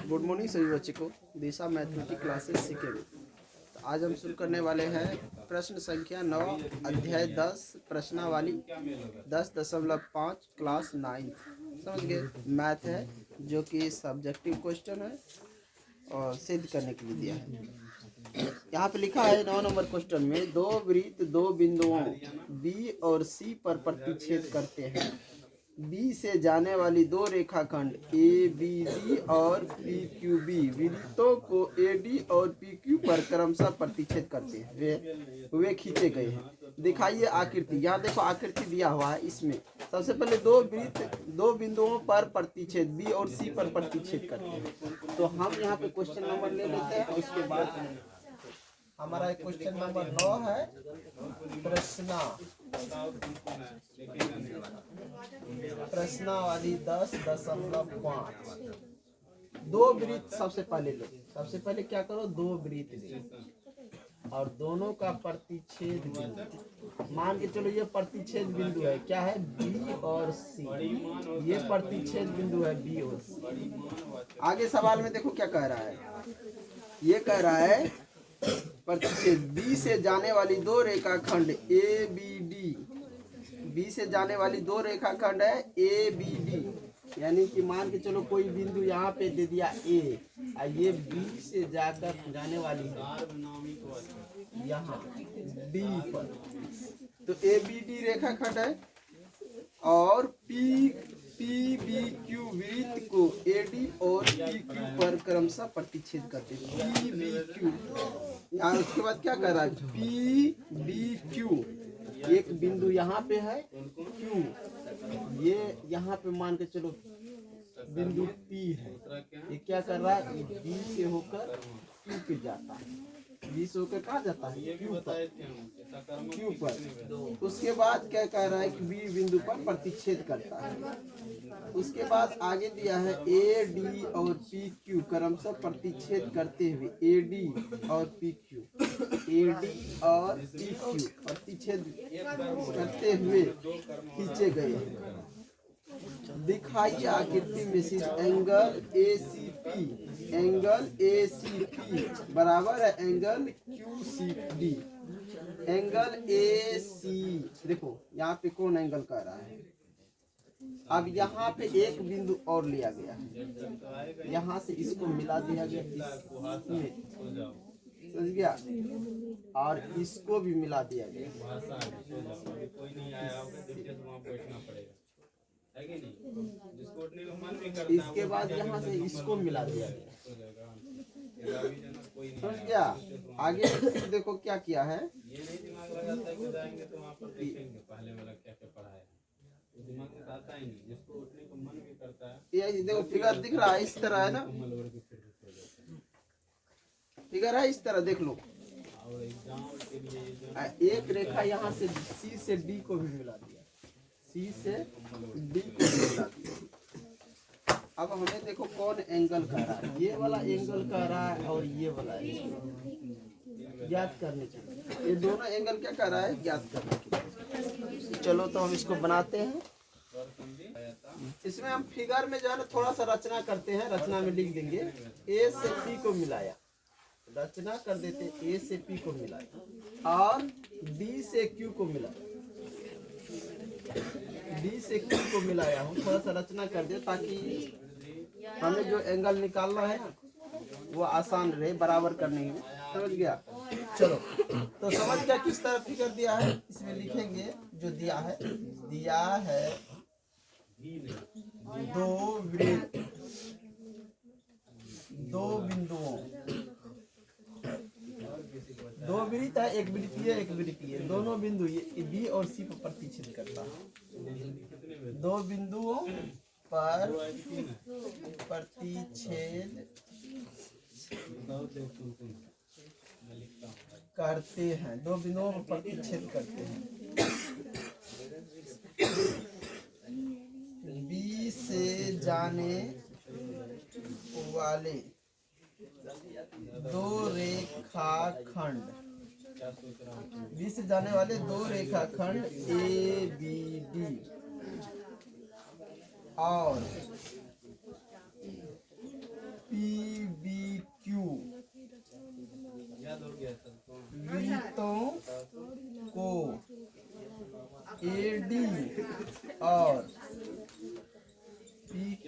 Good morning सभी बच्चे को। दिशा मैथमेटिक्स क्लासेस सीखेंगे। तो आज हम शुरू करने वाले हैं प्रश्न संख्या 9 अध्याय 10 प्रश्नावली 10.5 क्लास 9। समझ गए? मैथ है जो कि सब्जेक्टिव क्वेश्चन है और सिद्ध करने के लिए दिया है। यहाँ पे लिखा है 9 नंबर क्वेश्चन में दो वृत्त दो बिंदुओं बी और सी पर प्रतिच्छेद करते हैं। बी से जाने वाली दो रेखाखंड ए बी डी और पी क्यू बी वृत्तों को ए डी और पी क्यू पर क्रमशः प्रतिच्छेद करते हुए खींचे गए हैं। दिखाइए आकृति। यहाँ देखो आकृति दिया हुआ है। इसमें सबसे पहले दो वृत्त दो बिंदुओं पर प्रतिच्छेद बी और सी पर प्रतिच्छेद करते हैं। तो हम यहाँ पे क्वेश्चन नंबर ले लेते हैं। उसके बाद हमारा क्वेश्चन नंबर 9 है प्रश्नावली 10.5। दो वृत्त सबसे पहले क्या करो, दो वृत्त ले और दोनों का प्रतिच्छेद बिंदु मान के चलो। ये प्रतिच्छेद बिंदु है, क्या है, बी और सी। ये प्रतिच्छेद बिंदु है बी और सी। आगे सवाल में देखो क्या कह रहा है। ये कह रहा है प्रतिच्छेद बी से जाने वाली दो रेखाखंड ए बी डी। बी से जाने वाली दो रेखाखंड है ए बी डी, यानी कि मान के चलो कोई बिंदु यहाँ पे दे दिया ए और ये बी से जाकर जाने वाली है यहाँ डी पर। तो ए बी डी रेखाखंड है और पी बी क्यू वृत्त को ए डी और पी क्यू पर क्रमशः प्रतिच्छेद करते हैं। पी बी क्यू यहाँ उसके बाद क्या कर रहा है, पी बी क्यू एक बिंदु यहाँ पे है क्यू, ये यहाँ पे मान के चलो बिंदु P है। ये क्या कर रहा है, बी से होकर क्यू पे जाता है। बी से होकर कहाँ जाता है, क्यू पर। उसके बाद क्या कह रहा है कि बी बिंदु पर प्रतिच्छेद करता है। उसके बाद आगे दिया है ए डी और पी क्यू क्रमशः प्रतिच्छेद करते हुए ए डी और पी क्यू और पी क्यू प्रतिच्छेद करते हुए खींचे गए हैं। दिखाइए आकृति में से एंगल ए सी पी बराबर है angle Q C D. Angle A C देखो यहाँ पे कौन एंगल कर रहा है। अब यहाँ पे एक बिंदु और लिया गया है, यहाँ से इसको मिला दिया गया इसमें, समझ गया, और इसको भी मिला दिया गया। इसके बाद यहाँ से इसको मिला दिया गया, समझ गया। आगे देखो क्या किया है, ये देखो फिगर दिख रहा है, इस तरह है ना, फिगर है इस तरह, देख लो। एक रेखा यहाँ से सी से डी को भी मिला दिया, सी से डी को भी मिला दिया। अब हमें देखो कौन एंगल कर रहा है, ये वाला एंगल कर रहा है और ये वाला एंगल ज्ञात करने के लिए। ये दोनों एंगल क्या कर रहा है, ज्ञात करने के लिए। चलो तो हम इसको बनाते हैं। इसमें हम फिगर में जो है ना थोड़ा सा रचना करते हैं। रचना में लिख देंगे ए से पी को मिलाया, रचना कर देते ए से पी को मिलाया और डी से क्यू को मिलाया, डी से क्यू को मिलाया हूँ। थोड़ा सा रचना कर दे ताकि हमें जो एंगल निकालना है वो आसान रहे बराबर करने में, समझ गया। चलो तो समझ गया किस तरह फिगर दिया है। इसमें लिखेंगे जो दिया है दो वृत्त दो बिंदुओं, दो वृत्त है, एक वृत्तीय, दोनों बिंदु ये बी और सी पर प्रतिच्छेद करता है। दो बिंदुओं पर प्रतिच्छेद करते हैं, दो बिंदुओं पर प्रतिच्छेद करते हैं। बी से जाने वाले दो रेखाखंड, बी से जाने वाले दो रेखाखंड ए बी डी और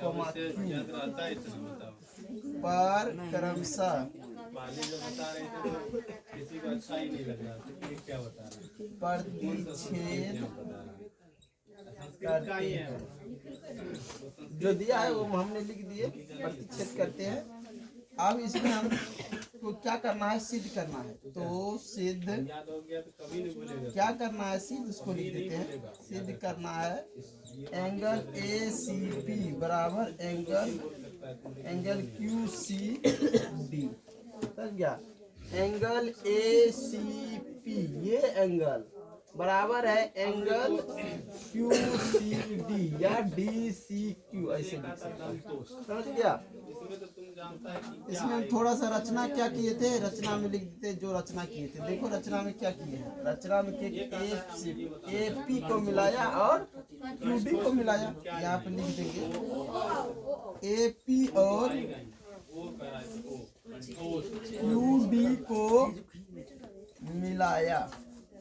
कोमा क्यू पर क्रमशः प्रतिच्छेद करते हैं। जो दिया है वो हमने लिख दिए, प्रतिच्छेद करते हैं। अब इसमें हम तो क्या करना है, सिद्ध करना है। तो सिद्ध क्या करना है, सिद्ध उसको लिख देते हैं। सिद्ध करना है एंगल ACP बराबर एंगल QCD। समझ गया? एंगल ACP ये एंगल बराबर है एंगल QCD या DCQ, ऐसे लिख सकते हैं। समझ गया? इसमें थोड़ा सा रचना क्या किए थे, रचना में लिख देते जो रचना किए थे। देखो रचना में क्या किए हैं, रचना में AP को मिलाया और QD को मिलाया। यहाँ पे लिख देंगे AP और QD को मिलाया,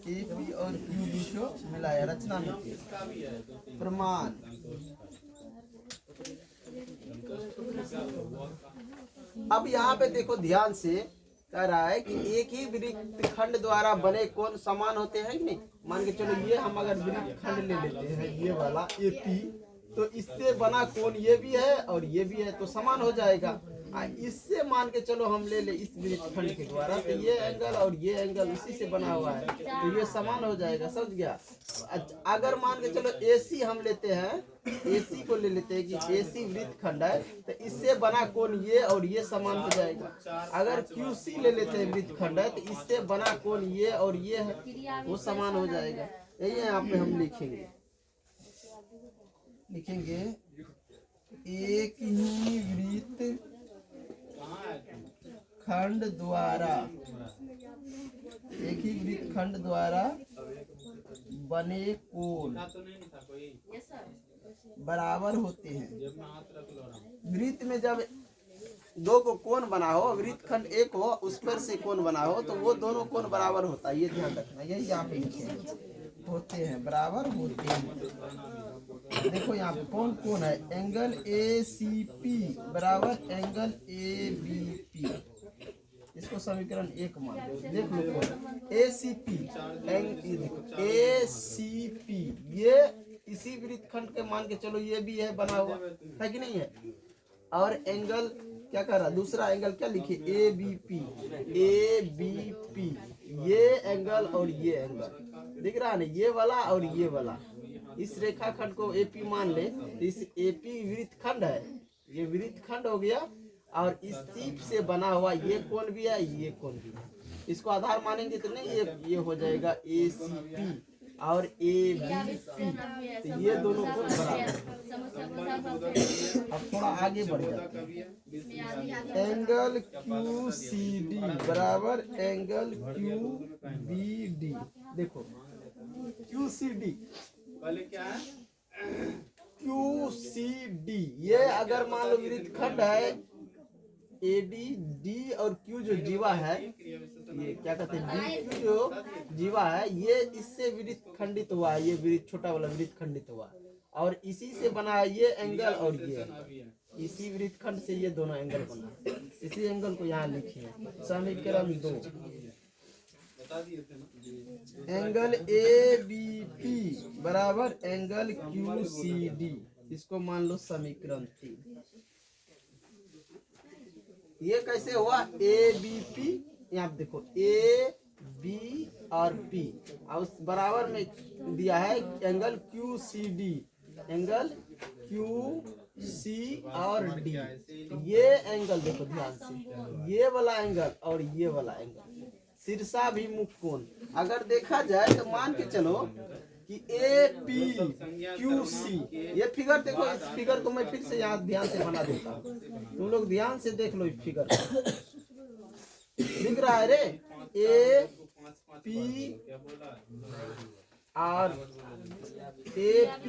AP और QD को मिलाया रचना में। प्रमाण अब यहाँ पे देखो ध्यान से, कह रहा है कि एक ही वृत्त खंड द्वारा बने कोण समान होते हैं कि नहीं। मान के चलो ये हम अगर वृत्त खंड ले लेते हैं ये वाला AP, तो इससे बना कोण ये भी है और ये भी है, तो समान हो जाएगा। इससे मान के चलो हम ले ले इस वृत्त खंड के द्वारा, तो ये एंगल और ये एंगल इसी से बना हुआ है, तो ये समान हो जाएगा। समझ गया? अगर मान के चलो AC हम लेते हैं, AC को ले लेते हैं कि AC वृत्त खंड है, तो इससे बना कोण ये और ये समान हो जाएगा। अगर QC ले लेते हैं वृत्त खंड है, तो इससे बना कोण ये और ये है, वो समान हो जाएगा। यही यहाँ पे हम लिखेंगे एक ही वृत्त खंड द्वारा बने कोण बराबर होते हैं। वृत्त में जब दो को कोण बना हो, वृत्त खंड एक हो, उस पर से कोण बना हो, तो वो दोनों कोण बराबर होता है। ये ध्यान रखना, यही यहाँ पे लिखे होते हैं, बराबर होते हैं। देखो यहाँ पे कौन कौन है, एंगल ACP बराबर एंगल ABP। इसको समीकरण 1 मान लो। देख लो कौन ACP, ACP ये इसी वृत्त खंड के मान के चलो ये भी है बना हुआ है कि नहीं है। और एंगल क्या कर रहा, दूसरा एंगल क्या लिखे ABP ये एंगल और ये एंगल दिख रहा है ना, ये वाला और ये वाला। इस रेखा खंड को AP मान ले, तो इस AP वृत्त खंड है, ये वृत्त खंड हो गया। और इस सीप से बना हुआ ये कोण भी है, ये कोण भी है। इसको आधार मानेंगे तो नहीं, ये हो जाएगा ACP और ABP, तो ये दोनों कोण बराबर। अब थोड़ा आगे बढ़ जाते हैं, एंगल QCD बराबर एंगल QBD। देखो QCD पहले क्या है, QCD ये अगर मान लो वृत्त खंड है AD, D और Q जो जीवा है, ये क्या कहते हैं DQ जो जीवा है, ये इससे वृत्त खंडित हुआ है, ये वृत्त छोटा वाला वृत्त खंडित हुआ है। और इसी से बना है ये एंगल और ये, इसी वृत्त खंड से ये दोनों एंगल बना। इसी एंगल को यहाँ लिखिए, समीकरण 2 एंगल ABP बराबर एंगल QCD। इसको मान लो समीकरण 3। ये कैसे हुआ, ABP, यहाँ देखो AB और P और उस बराबर में दिया है एंगल QCD, एंगल QC और D। ये एंगल देखो ध्यान से, ये वाला एंगल और ये वाला एंगल शीर्षाभिमुख कोण अगर देखा जाए तो मान के चलो कि APQC ये फिगर देखो। इस फिगर को मैं फिर से यहाँ ध्यान से बना देता हूँ, तुम लोग ध्यान से देख लो। इस फिगर दिख रहा है रे, AP और AP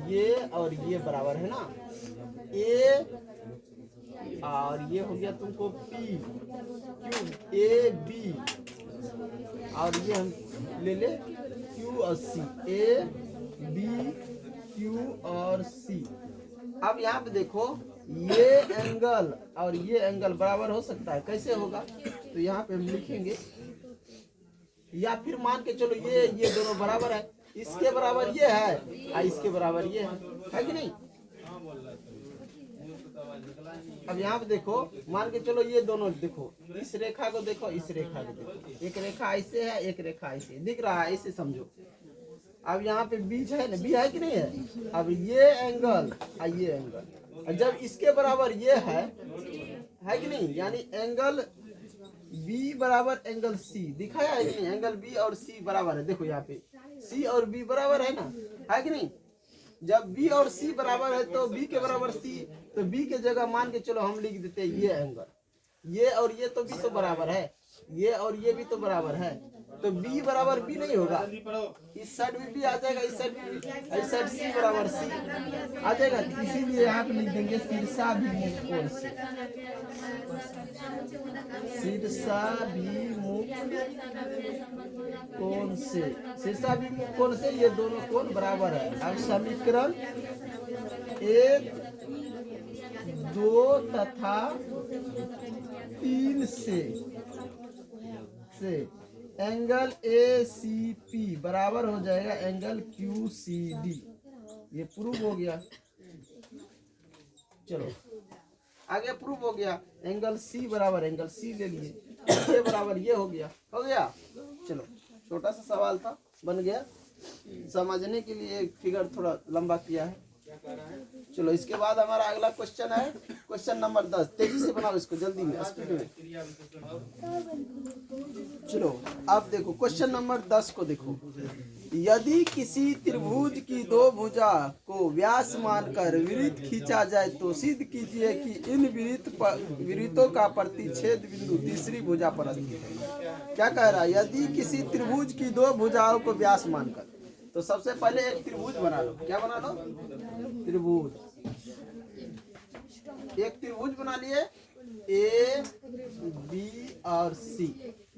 ये और ये बराबर है ना, A और ये हो गया तुमको P Q AB और ये हम ले ले क्यू और सी, ए बी क्यू और सी। अब यहाँ पे देखो ये एंगल और ये एंगल बराबर हो सकता है, कैसे होगा? तो यहाँ पे हम लिखेंगे, या फिर मान के चलो ये दोनों बराबर है, इसके बराबर ये है और इसके बराबर ये है कि नहीं? अब यहाँ पे देखो, मान के चलो ये दोनों देखो, इस रेखा को देखो, इस रेखा को देखो, एक रेखा ऐसे है, एक रेखा ऐसे दिख रहा है, ऐसे समझो। अब यहाँ पे बीच है ना, बी है कि नहीं है? अब ये एंगल और ये एंगल, और जब इसके बराबर ये है कि नहीं, यानी एंगल बी बराबर एंगल सी दिखाया है कि नहीं? एंगल बी और सी बराबर है, देखो यहाँ पे सी और बी बराबर है ना, है कि नहीं? जब b और c बराबर है तो b के बराबर c, तो b के जगह मान के चलो हम लिख देते हैं ये एंगल, ये और ये तो भी तो बराबर है, ये और ये भी तो बराबर है, तो b बराबर b नहीं होगा, इस साइड भी b आ जाएगा, इस साइड c बराबर c आ जाएगा। इसीलिए यहाँ पे लिख देंगे शीर्षाभिमुख कोण से, शीर्षाभिमुख कोण से, शीर्षाभिमुख कोण से ये दोनों कोण बराबर है। अब समीकरण 1, 2 तथा 3 से एंगल ACP बराबर हो जाएगा एंगल QCD, ये प्रूव हो गया। चलो आगे प्रूव हो गया, एंगल C बराबर एंगल C ले लिए, ये बराबर ये हो गया, चलो छोटा सा सवाल था, बन गया। समझने के लिए फिगर थोड़ा लंबा किया है। चलो इसके बाद हमारा अगला क्वेश्चन है, क्वेश्चन नंबर 10। तेजी से बनाओ इसको, जल्दी में, स्पीड में। चलो अब देखो क्वेश्चन नंबर 10 को देखो। यदि किसी त्रिभुज की दो भुजा को व्यास मानकर वृत्त खींचा जाए तो सिद्ध कीजिए कि इन वृत्तों का प्रतिच्छेद बिंदु तीसरी भुजा पर स्थित है। क्या कह रहा है? यदि किसी त्रिभुज की दो भुजाओं को व्यास मानकर, तो सबसे पहले एक त्रिभुज बना लो। क्या बना लो? त्रिभुज। एक त्रिभुज बना लिए, ए बी और सी,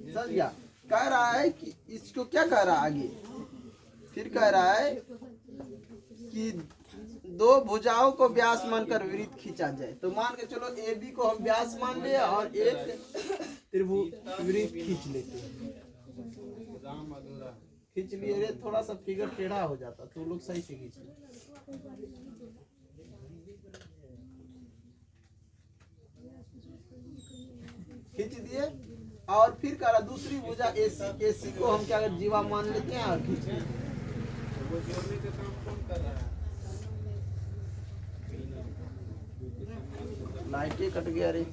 समझ गया? कह रहा है कि इसको क्या कह रहा है आगे, फिर कह रहा है कि दो भुजाओं को व्यास मानकर वृत्त खींचा जाए। तो मान के चलो ए बी को हम व्यास मान लिए और एक त्रिभुज वृत्त खींच लेते हैं, खींच लिए। रे थोड़ा सा फिगर टेढ़ा हो जाता, तो लोग सही से खींच लिए। खींच दिए और फिर कह रहा दूसरी भुजा एसी को हम क्या जीवा मान लेते हैं और खींच लेते हैं। लाइटें कट गया रे।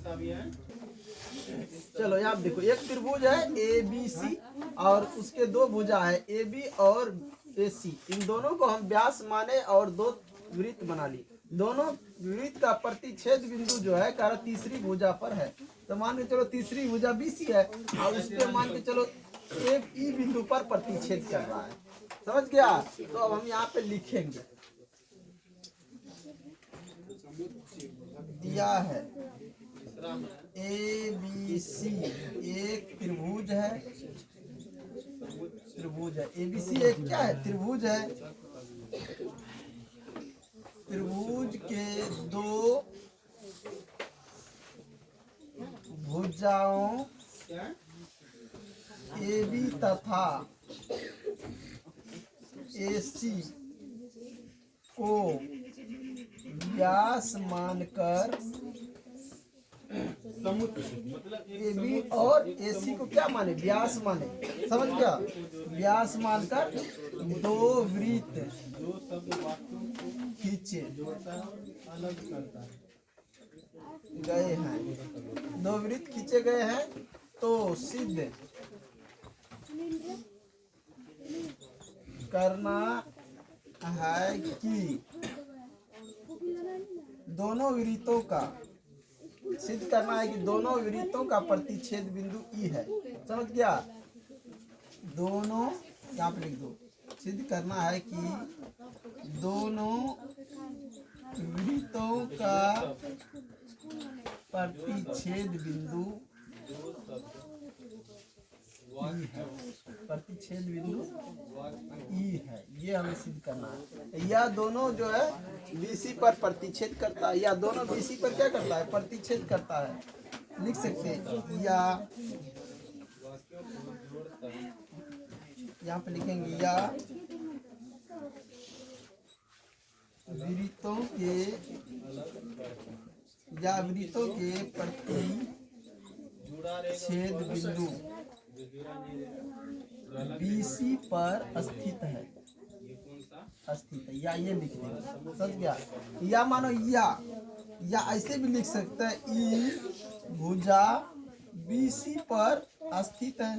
चलो यहाँ देखो, एक त्रिभुज है ए बी सी और उसके दो भुजा है ए बी और ए सी। इन दोनों को हम व्यास माने और दो वृत्त बना ली। दोनों वृत्त का प्रतिच्छेद बिंदु जो है कह रहा तीसरी भुजा पर है। तो मान के चलो तीसरी भुजा बी सी है और उस पर मान के चलो एक ई बिंदु पर प्रतिच्छेद कर रहा है, समझ गया? तो अब हम यहाँ पे लिखेंगे, दिया है ए बी सी एक त्रिभुज है, त्रिभुज है ए बी सी एक क्या है? त्रिभुज है। त्रिभुज के दो भुजाओं ए बी तथा ए सी को व्यास मानकर, ए बी और ए सी को क्या माने? व्यास माने, समझ गया? व्यास मानकर दो वृत्त खींचे गए हैं, दो वृत्त खींचे गए हैं, तो सिद्ध करना है कि दोनों वृत्तों का, सिद्ध करना है कि दोनों वृत्तों का प्रतिच्छेद बिंदु ई है, समझ गया? दोनों यहाँ पे लिख दो, सिद्ध करना है कि दोनों वृत्तों का प्रतिच्छेद बिंदु ई है, प्रतिच्छेद बिंदु ई है, ये हमें सिद्ध करना है। यह दोनों जो है बीसी पर प्रतिच्छेद करता है, या दोनों बीसी पर क्या करता है, प्रतिच्छेद करता है। लिख सकते हैं या, यहाँ पे लिखेंगे या वृत्तों के प्रतिच्छेद बिंदु बीसी पर स्थित है, या ये लिख देंगे, समझ गया। या मानो या ऐसे भी लिख सकते हैं, ई भुजा बीसी पर स्थित है,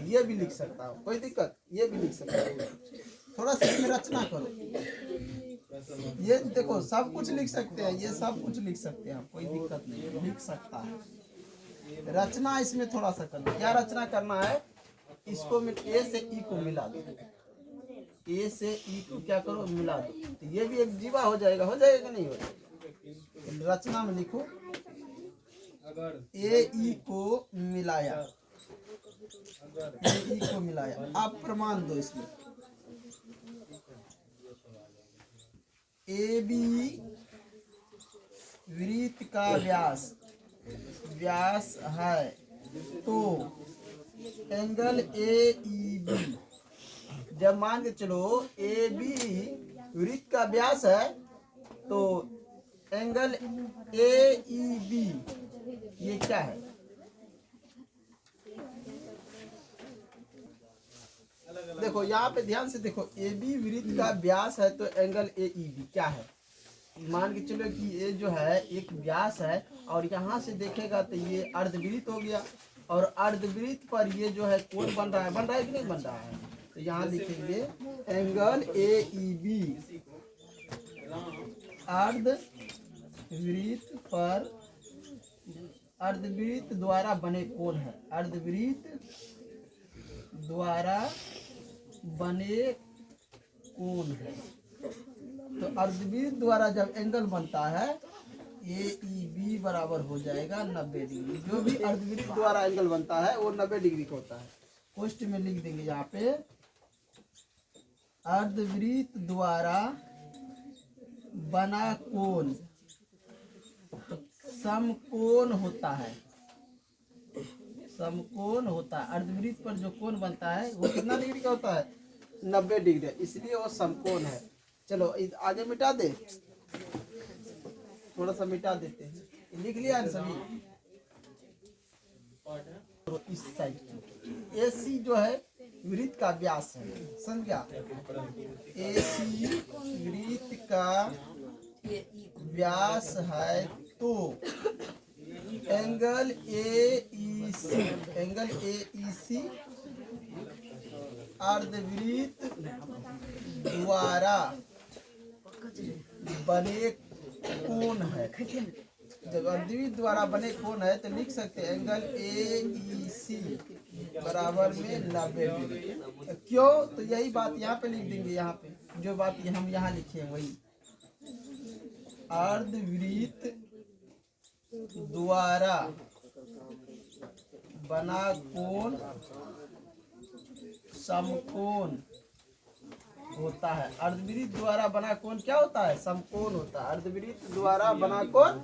ये भी लिख सकता हूँ, कोई दिक्कत, ये भी लिख सकता हूँ। थोड़ा सा इसमें रचना करो, ये देखो सब कुछ लिख सकते हैं, ये सब कुछ लिख सकते हैं, कोई दिक्कत नहीं, लिख सकता है। रचना इसमें थोड़ा सा करना, क्या रचना करना है, इसको ए से ई को मिला दो, ए से ई को क्या करो, मिला दो, तो ये भी एक जीवा हो जाएगा कि नहीं हो जाएगा। रचना में लिखो ए ई को मिलाया, ए ई को मिलाया। आप प्रमाण दो इसमें, ए बी वृत्त का व्यास है, तो एंगल ए ई बी, जब मान के चलो ए बी वृत्त का व्यास है, तो एंगल ए ई बी ये क्या है, देखो यहाँ पे ध्यान से देखो, ए बी वृत्त का व्यास है तो एंगल ए ई बी क्या है। मान के चलो कि ये जो है एक व्यास है, और यहाँ से देखेगा तो ये अर्धवृत्त हो गया, और अर्धवृत्त पर ये जो है कोण बन रहा है कि नहीं बन रहा है, तो यहाँ लिखेंगे एंगल ए ई बी अर्धवृत्त द्वारा बने कोण है, अर्धवृत्त द्वारा बने कोण है। तो अर्धवृत्त द्वारा जब एंगल बनता है ए ई बी बराबर हो जाएगा 90 डिग्री। जो भी अर्धवृत्त द्वारा एंगल बनता है वो 90 डिग्री का होता है। पोस्ट में लिख देंगे यहाँ पे, अर्धवृत्त द्वारा बना कोण समकोण होता है, समकोण होता है। अर्धवृत्त पर जो कोण बनता है वो कितना डिग्री का होता है, 90 डिग्री, इसलिए वो समकोण है। चलो आगे मिटा दे, थोड़ा सा मिटा देते हैं, लिख लिया है सभी। तो इस साइड ए सी जो है वृत्त का व्यास है, समझा, ए सी वृत्त का व्यास है, तो एंगल ए ई सी अर्धवृत्त द्वारा बने कोण है। जब अर्धवृत्त द्वारा बने कोण है तो लिख सकते हैं एंगल ए ई सी बराबर में 90 डिग्री। क्यों, तो यही बात यहाँ पे लिख देंगे, यहाँ पे जो बात हम यहाँ लिखे हैं वही, अर्धवृत्त द्वारा बना कोण समकोण होता है। अर्धवृत्त द्वारा बना कोण क्या होता है, समकोण होता है। अर्धवृत्त द्वारा बना कोण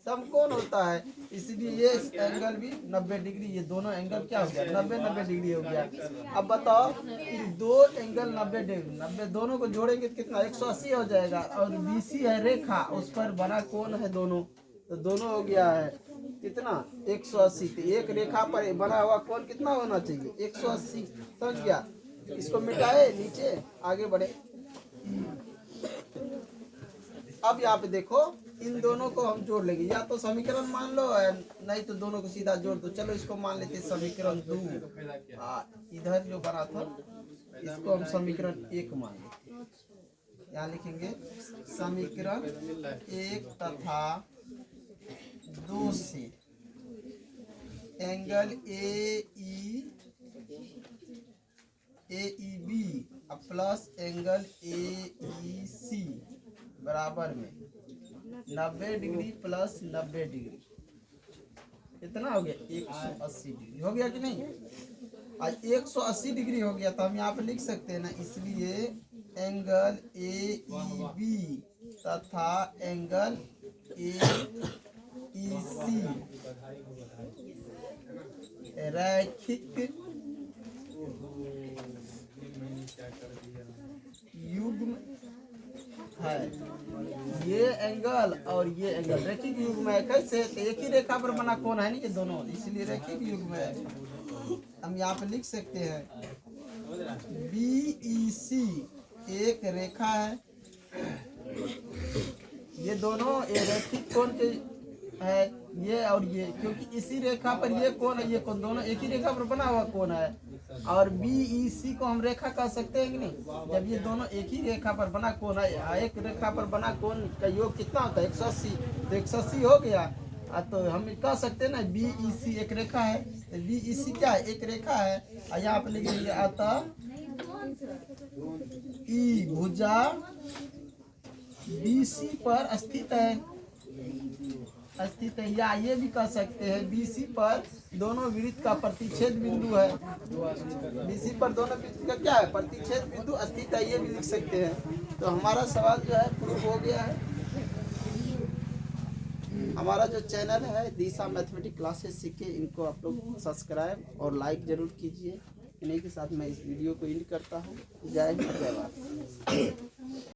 समकोण होता है, इसलिए ये एंगल भी 90 डिग्री, ये दोनों एंगल क्या हो गया, 90 डिग्री हो गया। अब बताओ कि दो एंगल 90 डिग्री, 90 दोनों को जोड़ेंगे तो कितना, 180 हो जाएगा। और बीसी है रेखा, उस पर बना कोण है दोनों, तो दोनों हो गया है कितना, 180। तो एक रेखा पर बना हुआ कोण कितना होना चाहिए, 180, समझ गया। इसको मिटाए, नीचे आगे बढ़े। अब यहाँ पे देखो, इन दोनों को हम जोड़ लेंगे, या तो समीकरण मान लो, नहीं तो दोनों को सीधा जोड़ दो। चलो इसको मान लेते समीकरण 2, इधर जो बना था इसको हम समीकरण 1 मान लेते। यहाँ लिखेंगे समीकरण 1 तथा 2 से angle A E B plus angle A E C बराबर में 90 डिग्री प्लस 90 डिग्री। कितना हो गया 180 डिग्री हो गया कि नहीं। आज 180 डिग्री हो गया तो हम यहाँ पे लिख सकते हैं ना, इसलिए एंगल AEB तथा एंगल AEC रैखिक युग्म है। ये एंगल और ये एंगल रैखिक युग्म है। कैसे? तो एक ही रेखा पर बना कोण है नहीं ये दोनों, इसलिए रैखिक युग्म है। हम यहाँ पे लिख सकते हैं BEC एक रेखा है, ये दोनों रैखिक कोण के है, ये और ये, क्योंकि इसी रेखा पर ये कोण है ये कोण दोनों एक ही रेखा पर बना हुआ कोण है। और BEC को हम रेखा कह सकते हैं कि नहीं, जब ये दोनों एक ही रेखा पर बना कोण है, एक रेखा पर बना कोण का योग कितना होता है 180, तो 180 हो गया। तो हम कह सकते हैं ना BEC एक रेखा है, तो BEC क्या है? एक रेखा है। और यहाँ पे लिख देंगे अतः E भुजा BC पर स्थित है, या ये भी कह सकते हैं BC पर दोनों वृत्त का प्रतिच्छेद बिंदु है। BC पर दोनों वृत्त का क्या है? प्रतिच्छेद बिंदु स्थित है, ये भी लिख सकते हैं। तो हमारा सवाल जो है प्रूव हो गया है। हमारा जो चैनल है दिशा मैथमेटिक्स क्लासेस सीखे, इनको आप लोग सब्सक्राइब और लाइक जरूर कीजिए। इन्हीं के साथ मैं इस वीडियो को एंड करता हूँ। जय हिंद, जय भारत।